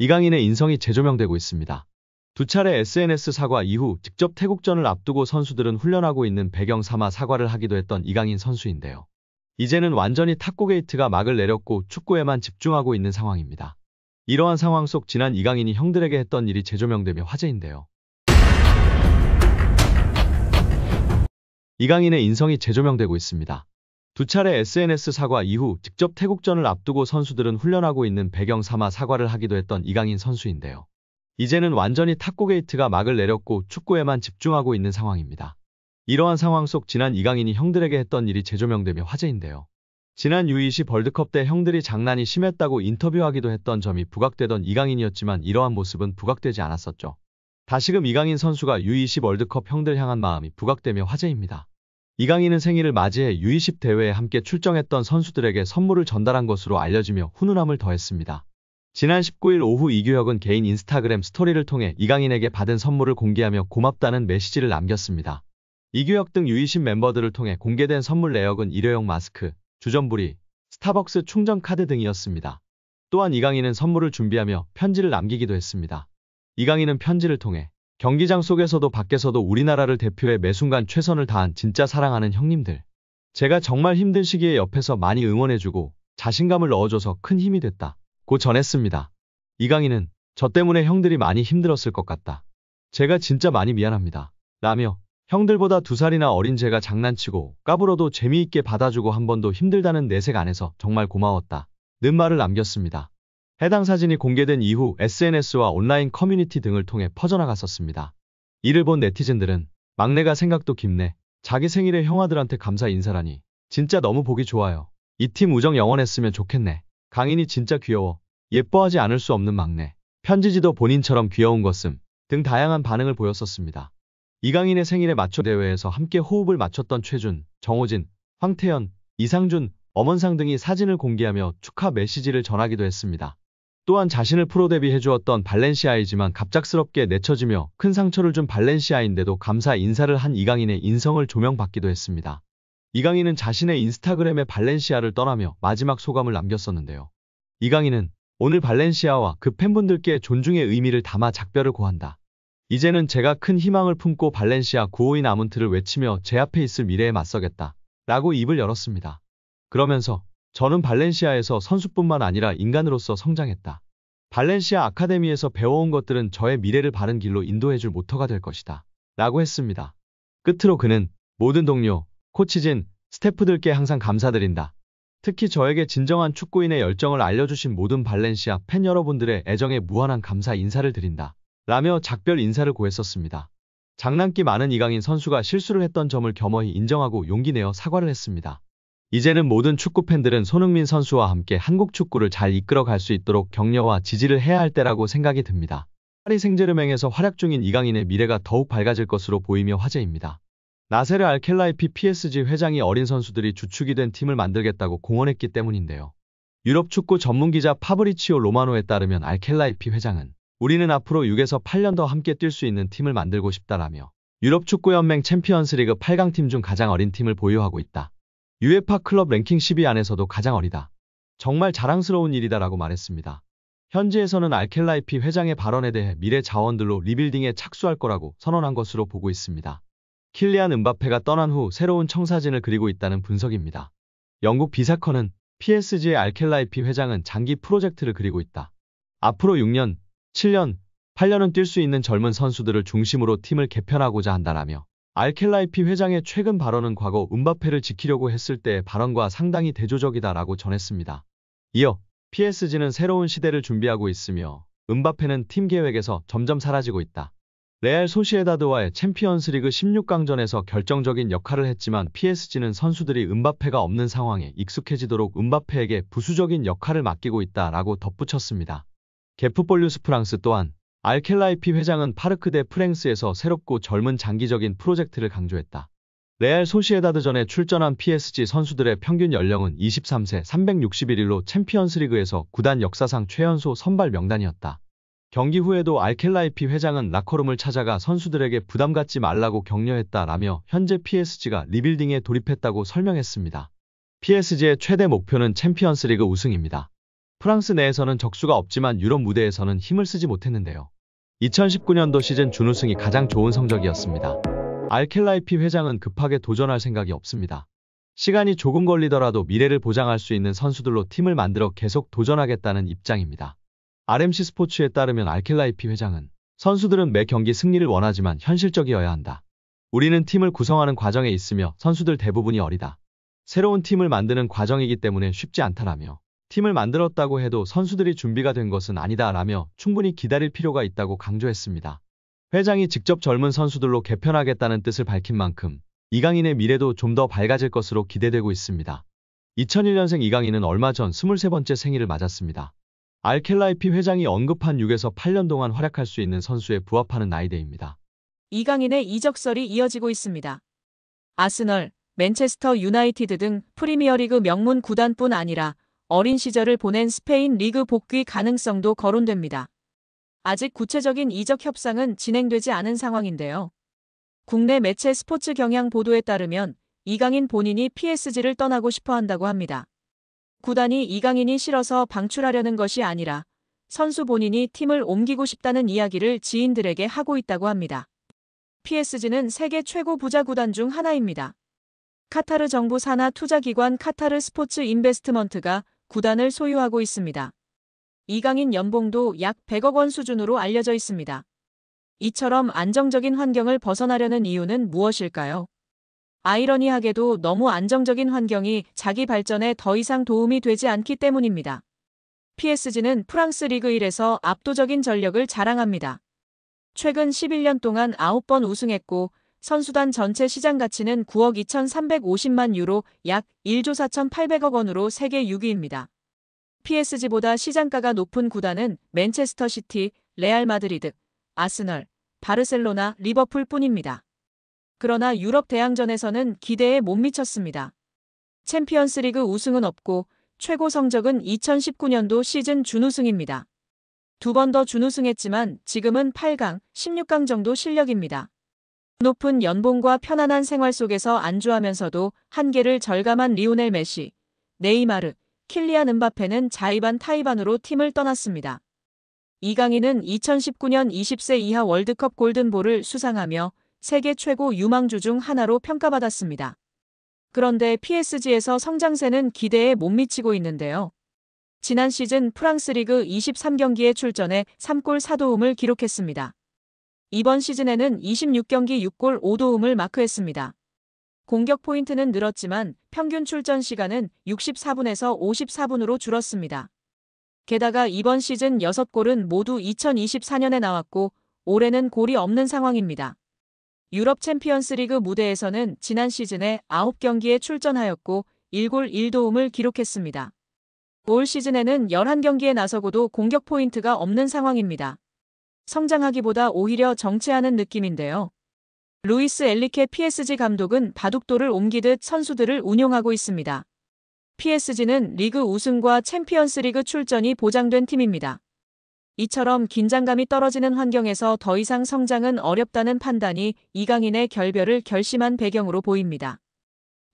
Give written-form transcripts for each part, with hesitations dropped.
이강인의 인성이 재조명되고 있습니다. 두 차례 SNS 사과 이후 직접 태국전을 앞두고 선수들은 훈련하고 있는 배경 삼아 사과를 하기도 했던 이강인 선수인데요. 이제는 완전히 탁구 게이트가 막을 내렸고 축구에만 집중하고 있는 상황입니다. 이러한 상황 속 지난 이강인이 형들에게 했던 일이 재조명되며 화제인데요. 이강인의 인성이 재조명되고 있습니다. 두 차례 SNS 사과 이후 직접 태국전을 앞두고 선수들은 훈련하고 있는 배경 삼아 사과를 하기도 했던 이강인 선수인데요. 이제는 완전히 탁구 게이트가 막을 내렸고 축구에만 집중하고 있는 상황입니다. 이러한 상황 속 지난 이강인이 형들에게 했던 일이 재조명되며 화제인데요. 지난 U20 월드컵 때 형들이 장난이 심했다고 인터뷰하기도 했던 점이 부각되던 이강인이었지만 이러한 모습은 부각되지 않았었죠. 다시금 이강인 선수가 U20 월드컵 형들 향한 마음이 부각되며 화제입니다. 이강인은 생일을 맞이해 U20 대회에 함께 출정했던 선수들에게 선물을 전달한 것으로 알려지며 훈훈함을 더했습니다. 지난 19일 오후 이규혁은 개인 인스타그램 스토리를 통해 이강인에게 받은 선물을 공개하며 고맙다는 메시지를 남겼습니다. 이규혁 등 U20 멤버들을 통해 공개된 선물 내역은 일회용 마스크, 주전부리, 스타벅스 충전 카드 등이었습니다. 또한 이강인은 선물을 준비하며 편지를 남기기도 했습니다. 이강인은 편지를 통해 경기장 속에서도 밖에서도 우리나라를 대표해 매순간 최선을 다한 진짜 사랑하는 형님들. 제가 정말 힘든 시기에 옆에서 많이 응원해주고 자신감을 넣어줘서 큰 힘이 됐다. 고 전했습니다. 이강인은 저 때문에 형들이 많이 힘들었을 것 같다. 제가 진짜 많이 미안합니다. 라며 형들보다 2살이나 어린 제가 장난치고 까불어도 재미있게 받아주고 한 번도 힘들다는 내색 안 해서 정말 고마웠다. 는 말을 남겼습니다. 해당 사진이 공개된 이후 SNS와 온라인 커뮤니티 등을 통해 퍼져나갔었습니다. 이를 본 네티즌들은 막내가 생각도 깊네. 자기 생일에 형아들한테 감사 인사라니. 진짜 너무 보기 좋아요. 이 팀 우정 영원했으면 좋겠네. 강인이 진짜 귀여워. 예뻐하지 않을 수 없는 막내. 편지지도 본인처럼 귀여운 것음. 등 다양한 반응을 보였었습니다. 이강인의 생일에 맞춰 대회에서 함께 호흡을 맞췄던 최준, 정호진, 황태현, 이상준, 엄원상 등이 사진을 공개하며 축하 메시지를 전하기도 했습니다. 또한 자신을 프로 데뷔해주었던 발렌시아이지만 갑작스럽게 내쳐지며 큰 상처를 준 발렌시아인데도 감사 인사를 한 이강인의 인성을 조명받기도 했습니다. 이강인은 자신의 인스타그램에 발렌시아를 떠나며 마지막 소감을 남겼었는데요. 이강인은 오늘 발렌시아와 그 팬분들께 존중의 의미를 담아 작별을 고한다. 이제는 제가 큰 희망을 품고 발렌시아 952 아문트를 외치며 제 앞에 있을 미래에 맞서겠다. 라고 입을 열었습니다. 그러면서 저는 발렌시아에서 선수뿐만 아니라 인간으로서 성장했다. 발렌시아 아카데미에서 배워온 것들은 저의 미래를 바른 길로 인도해줄 모터가 될 것이다. 라고 했습니다. 끝으로 그는 모든 동료, 코치진, 스태프들께 항상 감사드린다. 특히 저에게 진정한 축구인의 열정을 알려주신 모든 발렌시아 팬 여러분들의 애정에 무한한 감사 인사를 드린다. 라며 작별 인사를 고했었습니다. 장난기 많은 이강인 선수가 실수를 했던 점을 겸허히 인정하고 용기 내어 사과를 했습니다. 이제는 모든 축구팬들은 손흥민 선수와 함께 한국 축구를 잘 이끌어갈 수 있도록 격려와 지지를 해야 할 때라고 생각이 듭니다. 파리 생제르맹에서 활약 중인 이강인의 미래가 더욱 밝아질 것으로 보이며 화제입니다. 나세르 알켈라이피 PSG 회장이 어린 선수들이 주축이 된 팀을 만들겠다고 공언했기 때문인데요. 유럽 축구 전문기자 파브리치오 로마노에 따르면 알켈라이피 회장은 우리는 앞으로 6에서 8년 더 함께 뛸 수 있는 팀을 만들고 싶다라며 유럽 축구연맹 챔피언스리그 8강 팀 중 가장 어린 팀을 보유하고 있다. UEFA 클럽 랭킹 10위 안에서도 가장 어리다. 정말 자랑스러운 일이다라고 말했습니다. 현지에서는 알켈라이피 회장의 발언에 대해 미래 자원들로 리빌딩에 착수할 거라고 선언한 것으로 보고 있습니다. 킬리안 은바페가 떠난 후 새로운 청사진을 그리고 있다는 분석입니다. 영국 비사컨은 PSG의 알켈라이피 회장은 장기 프로젝트를 그리고 있다. 앞으로 6년, 7년, 8년은 뛸 수 있는 젊은 선수들을 중심으로 팀을 개편하고자 한다라며 알켈라이피 회장의 최근 발언은 과거 은바페를 지키려고 했을 때의 발언과 상당히 대조적이다라고 전했습니다. 이어 PSG는 새로운 시대를 준비하고 있으며 은바페는 팀 계획에서 점점 사라지고 있다. 레알 소시에다드와의 챔피언스리그 16강전에서 결정적인 역할을 했지만 PSG는 선수들이 은바페가 없는 상황에 익숙해지도록 은바페에게 부수적인 역할을 맡기고 있다라고 덧붙였습니다. 게프폴 뉴스 프랑스 또한 알켈라이피 회장은 파르크 대 프랭스에서 새롭고 젊은 장기적인 프로젝트를 강조했다. 레알 소시에다드전에 출전한 PSG 선수들의 평균 연령은 23세 361일로 챔피언스리그에서 구단 역사상 최연소 선발 명단이었다. 경기 후에도 알켈라이피 회장은 라커룸을 찾아가 선수들에게 부담 갖지 말라고 격려했다라며 현재 PSG가 리빌딩에 돌입했다고 설명했습니다. PSG의 최대 목표는 챔피언스리그 우승입니다. 프랑스 내에서는 적수가 없지만 유럽 무대에서는 힘을 쓰지 못했는데요. 2019년도 시즌 준우승이 가장 좋은 성적이었습니다. 알켈라이피 회장은 급하게 도전할 생각이 없습니다. 시간이 조금 걸리더라도 미래를 보장할 수 있는 선수들로 팀을 만들어 계속 도전하겠다는 입장입니다. RMC 스포츠에 따르면 알켈라이피 회장은 선수들은 매 경기 승리를 원하지만 현실적이어야 한다. 우리는 팀을 구성하는 과정에 있으며 선수들 대부분이 어리다. 새로운 팀을 만드는 과정이기 때문에 쉽지 않다라며 팀을 만들었다고 해도 선수들이 준비가 된 것은 아니다라며 충분히 기다릴 필요가 있다고 강조했습니다. 회장이 직접 젊은 선수들로 개편하겠다는 뜻을 밝힌 만큼 이강인의 미래도 좀 더 밝아질 것으로 기대되고 있습니다. 2001년생 이강인은 얼마 전 23번째 생일을 맞았습니다. 알켈라이피 회장이 언급한 6에서 8년 동안 활약할 수 있는 선수에 부합하는 나이대입니다. 이강인의 이적설이 이어지고 있습니다. 아스널, 맨체스터 유나이티드 등 프리미어리그 명문 구단뿐 아니라 어린 시절을 보낸 스페인 리그 복귀 가능성도 거론됩니다. 아직 구체적인 이적 협상은 진행되지 않은 상황인데요. 국내 매체 스포츠 경향 보도에 따르면 이강인 본인이 PSG를 떠나고 싶어 한다고 합니다. 구단이 이강인이 싫어서 방출하려는 것이 아니라 선수 본인이 팀을 옮기고 싶다는 이야기를 지인들에게 하고 있다고 합니다. PSG는 세계 최고 부자 구단 중 하나입니다. 카타르 정부 산하 투자기관 카타르 스포츠 인베스트먼트가 구단을 소유하고 있습니다. 이강인 연봉도 약 100억 원 수준으로 알려져 있습니다. 이처럼 안정적인 환경을 벗어나려는 이유는 무엇일까요? 아이러니하게도 너무 안정적인 환경이 자기 발전에 더 이상 도움이 되지 않기 때문입니다. PSG는 프랑스 리그 1에서 압도적인 전력을 자랑합니다. 최근 11년 동안 9번 우승했고 선수단 전체 시장 가치는 9억 2,350만 유로 약 1조 4,800억 원으로 세계 6위입니다. PSG보다 시장가가 높은 구단은 맨체스터 시티, 레알 마드리드, 아스널, 바르셀로나, 리버풀 뿐입니다. 그러나 유럽 대항전에서는 기대에 못 미쳤습니다. 챔피언스리그 우승은 없고 최고 성적은 2019년도 시즌 준우승입니다. 두 번 더 준우승했지만 지금은 8강, 16강 정도 실력입니다. 높은 연봉과 편안한 생활 속에서 안주하면서도 한계를 절감한 리오넬 메시, 네이마르, 킬리안 음바페는 자의반 타의반으로 팀을 떠났습니다. 이강인은 2019년 20세 이하 월드컵 골든볼을 수상하며 세계 최고 유망주 중 하나로 평가받았습니다. 그런데 PSG에서 성장세는 기대에 못 미치고 있는데요. 지난 시즌 프랑스 리그 23경기에 출전해 3골 4도움을 기록했습니다. 이번 시즌에는 26경기 6골 5도움을 마크했습니다. 공격 포인트는 늘었지만 평균 출전 시간은 64분에서 54분으로 줄었습니다. 게다가 이번 시즌 6골은 모두 2024년에 나왔고 올해는 골이 없는 상황입니다. 유럽 챔피언스리그 무대에서는 지난 시즌에 9경기에 출전하였고 1골 1도움을 기록했습니다. 올 시즌에는 11경기에 나서고도 공격 포인트가 없는 상황입니다. 성장하기보다 오히려 정체하는 느낌인데요. 루이스 엘리케 PSG 감독은 바둑돌을 옮기듯 선수들을 운용하고 있습니다. PSG는 리그 우승과 챔피언스리그 출전이 보장된 팀입니다. 이처럼 긴장감이 떨어지는 환경에서 더 이상 성장은 어렵다는 판단이 이강인의 결별을 결심한 배경으로 보입니다.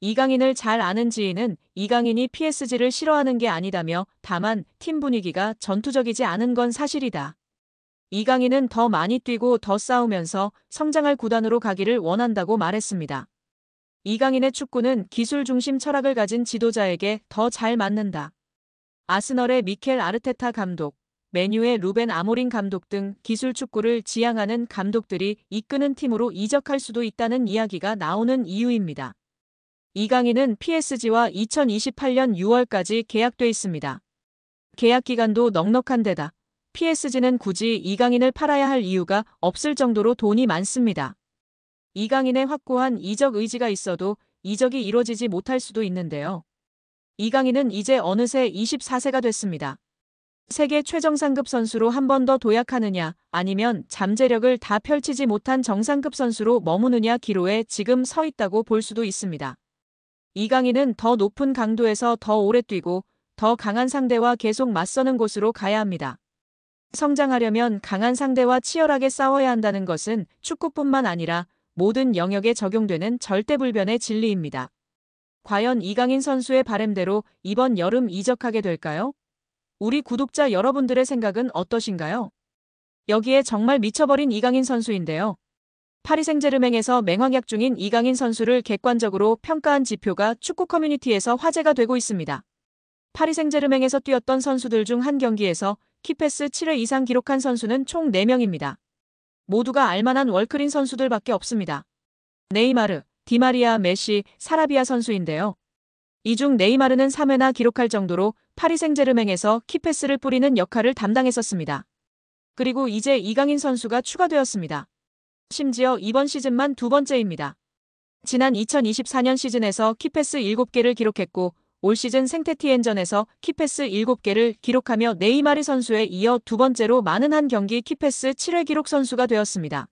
이강인을 잘 아는 지인은 이강인이 PSG를 싫어하는 게 아니다며 다만 팀 분위기가 전투적이지 않은 건 사실이다. 이강인은 더 많이 뛰고 더 싸우면서 성장할 구단으로 가기를 원한다고 말했습니다. 이강인의 축구는 기술 중심 철학을 가진 지도자에게 더 잘 맞는다. 아스널의 미켈 아르테타 감독, 맨유의 루벤 아모린 감독 등 기술 축구를 지향하는 감독들이 이끄는 팀으로 이적할 수도 있다는 이야기가 나오는 이유입니다. 이강인은 PSG와 2028년 6월까지 계약돼 있습니다. 계약 기간도 넉넉한 데다 PSG는 굳이 이강인을 팔아야 할 이유가 없을 정도로 돈이 많습니다. 이강인의 확고한 이적 의지가 있어도 이적이 이뤄지지 못할 수도 있는데요. 이강인은 이제 어느새 24세가 됐습니다. 세계 최정상급 선수로 한 번 더 도약하느냐 아니면 잠재력을 다 펼치지 못한 정상급 선수로 머무느냐 기로에 지금 서 있다고 볼 수도 있습니다. 이강인은 더 높은 강도에서 더 오래 뛰고 더 강한 상대와 계속 맞서는 곳으로 가야 합니다. 성장하려면 강한 상대와 치열하게 싸워야 한다는 것은 축구뿐만 아니라 모든 영역에 적용되는 절대불변의 진리입니다. 과연 이강인 선수의 바램대로 이번 여름 이적하게 될까요? 우리 구독자 여러분들의 생각은 어떠신가요? 여기에 정말 미쳐버린 이강인 선수인데요. 파리 생제르맹에서 맹활약 중인 이강인 선수를 객관적으로 평가한 지표가 축구 커뮤니티에서 화제가 되고 있습니다. 파리 생제르맹에서 뛰었던 선수들 중 한 경기에서 키패스 7회 이상 기록한 선수는 총 4명입니다. 모두가 알만한 월클인 선수들밖에 없습니다. 네이마르, 디마리아, 메시, 사라비아 선수인데요. 이 중 네이마르는 3회나 기록할 정도로 파리 생제르맹에서 키패스를 뿌리는 역할을 담당했었습니다. 그리고 이제 이강인 선수가 추가되었습니다. 심지어 이번 시즌만 2번째입니다. 지난 2024년 시즌에서 키패스 7개를 기록했고 올 시즌 생테티엔전에서 키패스 7개를 기록하며 네이마르 선수에 이어 2번째로 많은 한 경기 키패스 7회 기록 선수가 되었습니다.